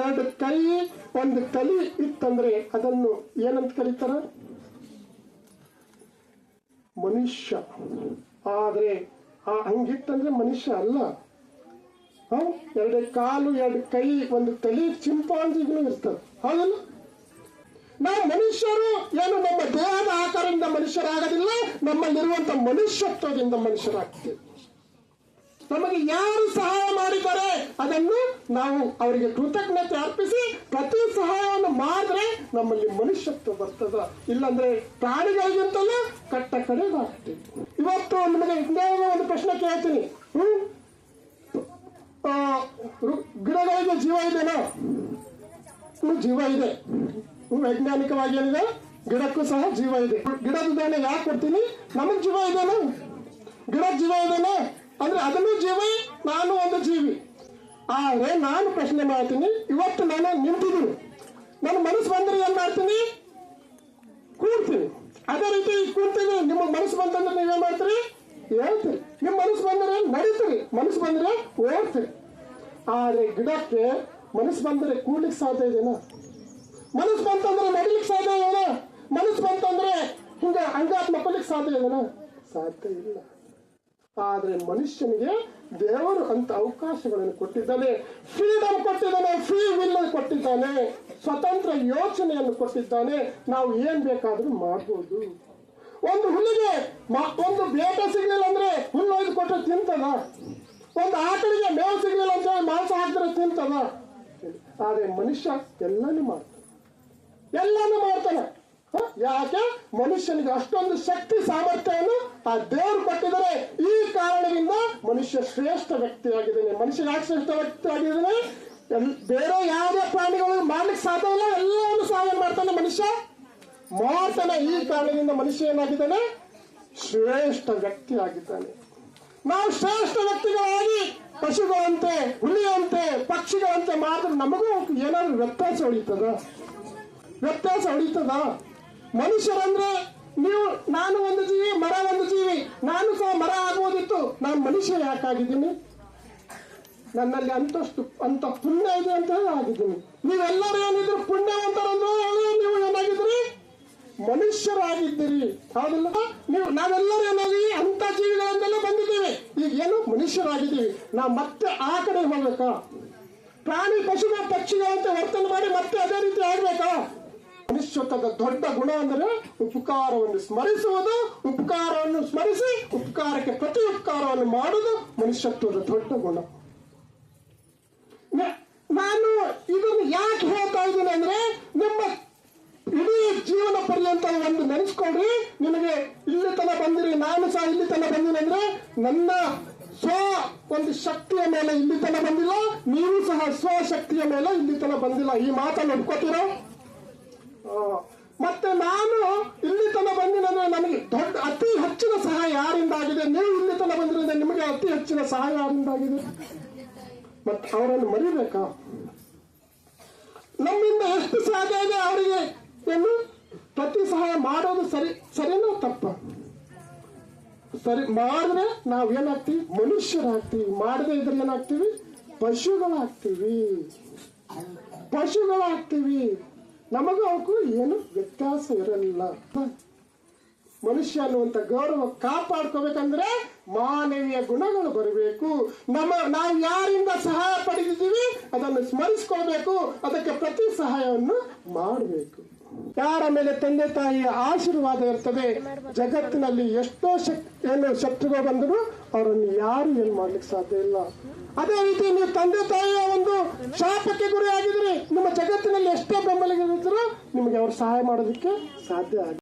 ಎರಡು ಕೈ ಒಂದು ತಲೆ ಇತ್ತಂದ್ರೆ ಅದನ್ನು ಏನಂತ ಕರೀತಾರ? ಮನುಷ್ಯ. ಆದ್ರೆ ಆ ಹಂಗಿತ್ತಂದ್ರೆ ಮನುಷ್ಯ ಅಲ್ಲ. ಎರಡು ಕಾಲು ಎರಡು ಕೈ ಒಂದು ತಲೆ ಚಿಂಪಾಂಜಿಗೂ ಇರ್ತದೆ, ಹೌದಲ್ಲ? ನಾವು ಮನುಷ್ಯರು ಏನು ನಮ್ಮ ದೇಹದ ಆಕಾರದಿಂದ ಮನುಷ್ಯರಾಗೋದಿಲ್ಲ, ನಮ್ಮಲ್ಲಿರುವಂತ ಮನುಷ್ಯತ್ವದಿಂದ ಮನುಷ್ಯರಾಗ್ತೇವೆ. ನಮಗೆ ಯಾರು ಸಹಾಯ ಮಾಡಿದ್ದಾರೆ ಅದನ್ನು ನಾವು ಅವರಿಗೆ ಕೃತಜ್ಞತೆ ಅರ್ಪಿಸಿ ಪ್ರತಿ ಸಹಾಯವನ್ನು ಮಾಡಿದ್ರೆ ನಮ್ಮಲ್ಲಿ ಮನುಷ್ಯತ್ವ ಬರ್ತದ. ಇಲ್ಲಾಂದ್ರೆ ಪ್ರಾಣಿಗಳಿಗಿಂತಲೂ ಕಟ್ಟ ಕಡೆದಾಗ್ತದೆ. ಇವತ್ತು ನಿಮಗೆ ಒಂದು ಪ್ರಶ್ನೆ ಕೇಳ್ತೀನಿ. ಗಿಡಗಳಿಗೆ ಜೀವ ಇದೆನಾ? ಜೀವ ಇದೆ. ವೈಜ್ಞಾನಿಕವಾಗಿ ಏನಿದೆ, ಗಿಡಕ್ಕೂ ಸಹ ಜೀವ ಇದೆ. ಗಿಡದ ಉದಾಹರಣೆ ಯಾಕೆ ಕೊಡ್ತೀನಿ? ನಮಗ್ ಜೀವ ಇದೆನಾ? ಗಿಡದ ಜೀವ ಇದೆನಾ ಅಂದ್ರೆ ಅದನ್ನು ಜೀವ, ನಾನು ಒಂದು ಜೀವಿ. ಆದ್ರೆ ನಾನು ಪ್ರಶ್ನೆ ಮಾಡ್ತೀನಿ, ಇವತ್ತು ನಾನು ನಿಂತಿದ್ದೀನಿ, ನನ್ನ ಮನಸ್ಸು ಬಂದ್ರೆ ಏನ್ ಮಾಡ್ತೀನಿ? ಕೂಡ್ತೀನಿ. ಅದೇ ರೀತಿ ಕೂಡ್ತೀನಿ. ನಿಮ್ಮ ಮನಸ್ಸು ಬಂತಂದ್ರೆ ನೀವೇನ್ ಮಾಡ್ತೀರಿ? ಹೇಳ್ತೀರಿ. ನಿಮ್ ಮನಸ್ಸು ಬಂದ್ರೆ ನಡೀತೀರಿ, ಮನಸ್ಸು ಬಂದ್ರೆ ಓಡ್ತೀರಿ. ಆದ್ರೆ ಗಿಡಕ್ಕೆ ಮನಸ್ಸು ಬಂದ್ರೆ ಕೂಡ್ಲಿಕ್ಕೆ ಸಾಧ್ಯ ಇದೆನಾ? ಮನಸ್ಸು ಬಂತಂದ್ರೆ ನಡಿಲಿಕ್ಕೆ ಸಾಧ್ಯ ಇದೆನಾ? ಮನಸ್ಸು ಬಂತಂದ್ರೆ ಹಿಂಗ ಅಂಗಾತ್ ಮಕ್ಕಳಿಗೆ ಸಾಧ್ಯ ಇದೆನಾ? ಸಾಧ್ಯ ಇಲ್ಲ. ಆದ್ರೆ ಮನುಷ್ಯನಿಗೆ ದೇವರು ಅಂತ ಅವಕಾಶಗಳನ್ನು ಕೊಟ್ಟಿದ್ದಾನೆ, ಫ್ರೀಡಮ್ ಕೊಟ್ಟಿದ್ದಾನೆ, ಫ್ರೀ ವಿಲ್ ಕೊಟ್ಟಿದ್ದಾನೆ, ಸ್ವತಂತ್ರ ಯೋಚನೆಯನ್ನು ಕೊಟ್ಟಿದ್ದಾನೆ. ನಾವು ಏನ್ ಬೇಕಾದ್ರೂ ಮಾಡ್ಬೋದು. ಒಂದು ಹುಲ್ಲಿಗೆ ಒಂದು ಬೇಟೆ ಸಿಗ್ಲಿಲ್ಲ ಅಂದ್ರೆ ಹುಲ್ಲು ಒಯ್ದು ಕೊಟ್ಟರೆ ತಿಂತದ? ಒಂದು ಆಕಳಿಗೆ ಮೇವು ಸಿಗ್ಲಿಲ್ಲ ಅಂತ ಹೇಳಿ ಮಾಂಸ ಹಾಕಿದ್ರೆ ತಿಂತದ? ಆದ್ರೆ ಮನುಷ್ಯ ಎಲ್ಲಾನು ಮಾಡ್ತಾನೆ. ಯಾಕೆ? ಮನುಷ್ಯನಿಗೆ ಅಷ್ಟೊಂದು ಶಕ್ತಿ ಸಾಮರ್ಥ್ಯವನ್ನು ಆ ದೇವರು ಕೊಟ್ಟಿದ್ದಾರೆ. ಈ ಕಾರಣದಿಂದ ಮನುಷ್ಯ ಶ್ರೇಷ್ಠ ವ್ಯಕ್ತಿಯಾಗಿದ್ದಾನೆ. ಮನುಷ್ಯ ಯಾಕೆ ಶ್ರೇಷ್ಠ ವ್ಯಕ್ತಿ ಆಗಿದ್ದಾನೆ? ಬೇರೆ ಯಾವುದೇ ಪ್ರಾಣಿಗಳು ಮಾಡ್ಲಿಕ್ಕೆ ಸಾಧ್ಯ ಇಲ್ಲ, ಎಲ್ಲವನ್ನು ಸಹಾಯ ಮಾಡ್ತಾನೆ ಮನುಷ್ಯ ಮಾಡ್ತಾನೆ. ಈ ಕಾರಣದಿಂದ ಮನುಷ್ಯ ಏನಾಗಿದ್ದಾನೆ? ಶ್ರೇಷ್ಠ ವ್ಯಕ್ತಿ ಆಗಿದ್ದಾನೆ. ನಾವು ಶ್ರೇಷ್ಠ ವ್ಯಕ್ತಿಗಳಾಗಿ ಪಶುಗಳಂತೆ, ಹುಲಿಯಂತೆ, ಪಕ್ಷಿಗಳಂತೆ ಮಾಡಿದ್ರೆ ನಮಗೂ ಏನಾದ್ರು ವ್ಯತ್ಯಾಸ ಹೊಡಿತದ? ಮನುಷ್ಯರಂದ್ರೆ ನಾನು ಒಂದು ಜೀವಿ, ಮರ ಒಂದು ಜೀವಿ. ನಾನು ಸಹ ಮರ ಆಗುವುದಿತ್ತು, ನಾನು ಮನುಷ್ಯ ಯಾಕಾಗಿದ್ದೀನಿ? ನನ್ನಲ್ಲಿ ಅಂತ ಪುಣ್ಯ ಇದೆ ಅಂತ ಆಗಿದ್ದೀನಿ. ನೀವೆಲ್ಲರೂ ಏನಿದ್ರು ಪುಣ್ಯವಂತರಂದ್ರೆ ನೀವು ಏನಾಗಿದ್ರಿ? ಮನುಷ್ಯರಾಗಿದ್ದೀರಿ, ಹೌದಲ್ಲ? ನಾವೆಲ್ಲರೂ ಏನಾಗಿ ಅಂತ ಜೀವಿಗಳಿಂದಲೇ ಬಂದಿದ್ದೀವಿ. ಈಗ ಏನು ಮನುಷ್ಯರಾಗಿದ್ದೀವಿ. ನಾವು ಮತ್ತೆ ಆ ಕಡೆ ಹೋಗ್ಬೇಕಾ? ಪ್ರಾಣಿ ಪಶುಗಳ ಪಕ್ಷಿಗಳಂತೆ ವರ್ತನೆ ಮಾಡಿ ಮತ್ತೆ ಅದೇ ರೀತಿ ಆಗ್ಬೇಕಾ? ಮನುಷ್ಯತ್ವದ ದೊಡ್ಡ ಗುಣ ಅಂದರೆ ಉಪಕಾರವನ್ನು ಸ್ಮರಿಸುವುದು, ಉಪಕಾರವನ್ನು ಸ್ಮರಿಸಿ ಉಪಕಾರಕ್ಕೆ ಪ್ರತಿ ಉಪಕಾರವನ್ನು ಮಾಡುವುದು ಮನುಷ್ಯತ್ವದ ದೊಡ್ಡ ಗುಣ. ನಾನು ಇದನ್ನು ಯಾಕೆ ಹೇಳ್ತಾ ಇದ್ದೀನಿ ಅಂದ್ರೆ, ನಿಮ್ಮ ಇಡೀ ಜೀವನ ಪರ್ಯಂತ ಒಂದು ನೆನೆಸ್ಕೊಡ್ರಿ. ನಿಮಗೆ ಇಲ್ಲಿ ತನ ಬಂದಿರಿ, ನಾನು ಸಹ ಇಲ್ಲಿ ತನ ಬಂದಿನಿ ಅಂದ್ರೆ ನನ್ನ ಒಂದು ಶಕ್ತಿಯ ಮೇಲೆ ಇಲ್ಲಿ ತನ ಬಂದಿಲ್ಲ, ನೀವು ಸಹ ಸ್ವಶಕ್ತಿಯ ಮೇಲೆ ಇಲ್ಲಿ ತನ ಬಂದಿಲ್ಲ. ಈ ಮಾತನ್ನು ಒಪ್ಕೋತೀರೋ? ಮತ್ತೆ ನಾನು ಇಲ್ಲಿ ತನ ಬಂದಿನಂದ್ರೆ ನನಗೆ ಅತಿ ಹೆಚ್ಚಿನ ಸಹಾಯ ಯಾರಿಂದ ಆಗಿದೆ? ನೀವು ಇಲ್ಲಿ ತನ ಬಂದಿರೋದ್ರೆ ನಿಮಗೆ ಅತಿ ಹೆಚ್ಚಿನ ಸಹಾಯ ಯಾರಿಂದ ಆಗಿದೆ? ಮತ್ತೆ ಅವರನ್ನು ಮರಿಬೇಕಾ? ನಮ್ಮಿಂದ ಎಷ್ಟು ಸಾಧ್ಯ ಇದೆ ಅವರಿಗೆ ಏನು ಪ್ರತಿ ಸಹಾಯ ಮಾಡೋದು ಸರಿನೋ ತಪ್ಪ? ಸರಿ ಮಾಡಿದ್ರೆ ನಾವೇನಾಗ್ತೀವಿ? ಮನುಷ್ಯರಾಗ್ತೀವಿ. ಮಾಡದೇ ಇದ್ರೆ ಏನಾಗ್ತೀವಿ? ಪಶುಗಳಾಗ್ತೀವಿ. ನಮಗೂ ಅವಕ್ಕೂ ಏನು ವ್ಯತ್ಯಾಸ ಇರಲಿಲ್ಲ. ಮನುಷ್ಯ ಅನ್ನುವಂತ ಗೌರವ ಕಾಪಾಡ್ಕೋಬೇಕಂದ್ರೆ ಮಾನವೀಯ ಗುಣಗಳು ಬರಬೇಕು. ನಾವು ಯಾರಿಂದ ಸಹಾಯ ಪಡೆದಿದ್ದೀವಿ ಅದನ್ನು ಸ್ಮರಿಸ್ಕೊಳ್ಬೇಕು, ಅದಕ್ಕೆ ಪ್ರತಿ ಸಹಾಯವನ್ನು ಮಾಡಬೇಕು. ಯಾರ ಮೇಲೆ ತಂದೆ ತಾಯಿಯ ಆಶೀರ್ವಾದ ಇರ್ತದೆ, ಜಗತ್ತಿನಲ್ಲಿ ಎಷ್ಟೋ ಶತ್ರುಗಳು ಬಂದರೂ ಅವರನ್ನು ಯಾರು ಏನ್ ಮಾಡ್ಲಿಕ್ಕೆ ಸಾಧ್ಯ ಇಲ್ಲ. ಅದೇ ರೀತಿ ನೀವು ತಂದೆ ತಾಯಿಯ ಒಂದು ಶಾಪಕ್ಕೆ ಗುರಿ ಆಗಿದ್ರಿ, ನಿಮ್ಮ ಜಗತ್ತಿನಲ್ಲಿ ಎಷ್ಟೇ ಬೆಂಬಲಿಗರಿದ್ರು ನಿಮಗೆ ಅವ್ರು ಸಹಾಯ ಮಾಡೋದಕ್ಕೆ ಸಾಧ್ಯ ಆಗಿದೆ.